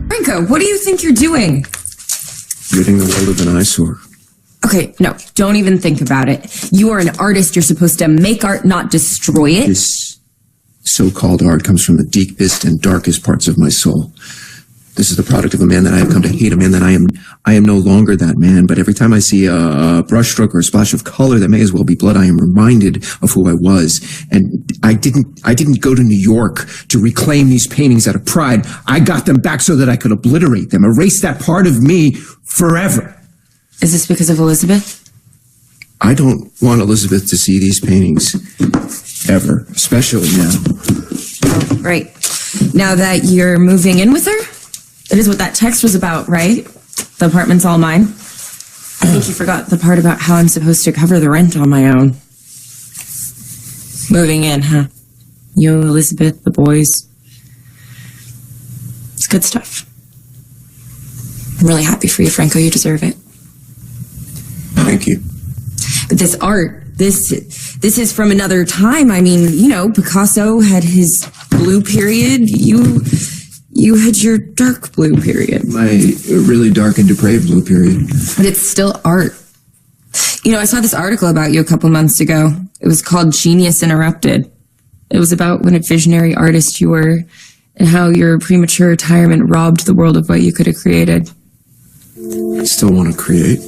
Franco, what do you think you're doing? Ridding the world of an eyesore. Okay, no, don't even think about it. You are an artist. You're supposed to make art, not destroy it. This so-called art comes from the deepest and darkest parts of my soul. This is the product of a man that I have come to hate, a man that I am no longer that man. But every time I see a brushstroke or a splash of color that may as well be blood, I am reminded of who I was. And I didn't go to New York to reclaim these paintings out of pride. I got them back so that I could obliterate them, erase that part of me forever. Is this because of Elizabeth? I don't want Elizabeth to see these paintings ever, especially now. Oh, right. Now that you're moving in with her? That is what that text was about, right? The apartment's all mine. I think you forgot the part about how I'm supposed to cover the rent on my own. Moving in, huh? You, Elizabeth, the boys. It's good stuff. I'm really happy for you, Franco. You deserve it. Thank you. But this art, this is from another time. I mean, you know, Picasso had his blue period. You had your dark blue period. My really dark and depraved blue period. But it's still art. You know, I saw this article about you a couple months ago. It was called Genius Interrupted. It was about what a visionary artist you were and how your premature retirement robbed the world of what you could have created. I still want to create.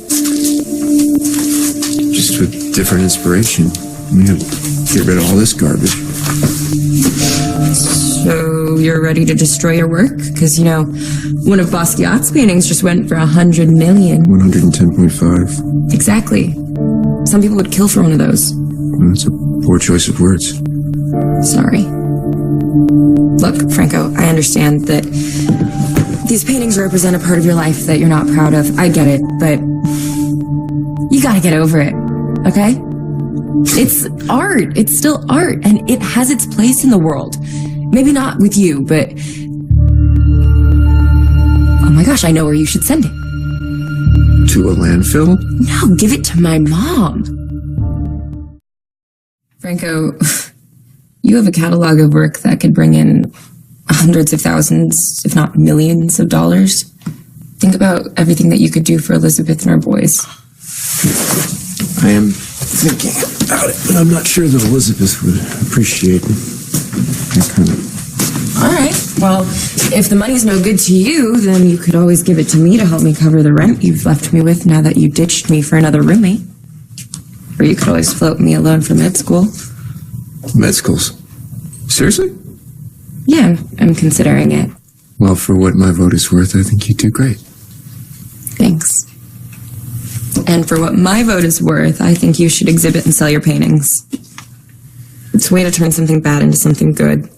Just with different inspiration. We have to get rid of all this garbage. So you're ready to destroy your work? Because, you know, one of Basquiat's paintings just went for 100 million. 110.5. Exactly. Some people would kill for one of those. Well, that's a poor choice of words. Sorry. Look, Franco, I understand that these paintings represent a part of your life that you're not proud of. I get it, but you gotta get over it, okay? It's art. It's still art, and it has its place in the world. Maybe not with you, but... Oh my gosh, I know where you should send it. To a landfill? No, give it to my mom. Franco, you have a catalog of work that could bring in hundreds of thousands, if not millions of dollars. Think about everything that you could do for Elizabeth and her boys. I am thinking about it, but I'm not sure that Elizabeth would appreciate that kind of... All right. Well, if the money's no good to you, then you could always give it to me to help me cover the rent you've left me with now that you ditched me for another roommate. Or you could always float me alone for med school. Med schools? Seriously? Yeah, I'm considering it. Well, for what my vote is worth, I think you do great. Thanks. And for what my vote is worth, I think you should exhibit and sell your paintings. It's a way to turn something bad into something good.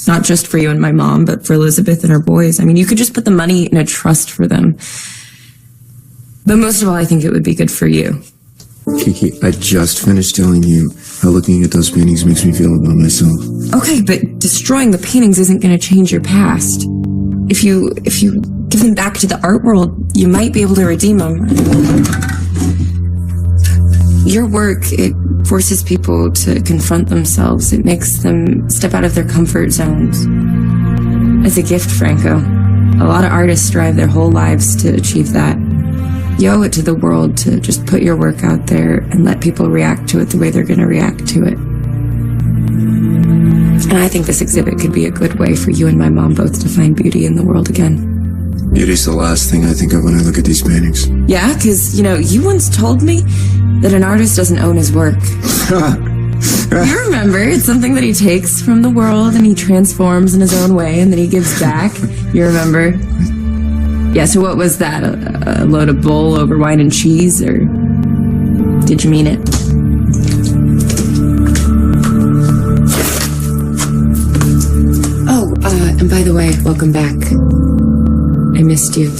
Not just for you and my mom, but for Elizabeth and her boys. I mean, you could just put the money in a trust for them. But most of all, I think it would be good for you. Kiki, I just finished telling you how looking at those paintings makes me feel about myself. Okay, but destroying the paintings isn't going to change your past. If you give them back to the art world, you might be able to redeem them. Your work, it forces people to confront themselves. It makes them step out of their comfort zones. It's a gift, Franco. A lot of artists strive their whole lives to achieve that. You owe it to the world to just put your work out there and let people react to it the way they're going to react to it. And I think this exhibit could be a good way for you and my mom both to find beauty in the world again. Beauty's the last thing I think of when I look at these paintings. Yeah, because, you know, you once told me that an artist doesn't own his work. You remember, it's something that he takes from the world and he transforms in his own way and then he gives back. You remember? Yeah, so what was that? A load of bull over wine and cheese, or did you mean it? Oh, and by the way, welcome back. I missed you.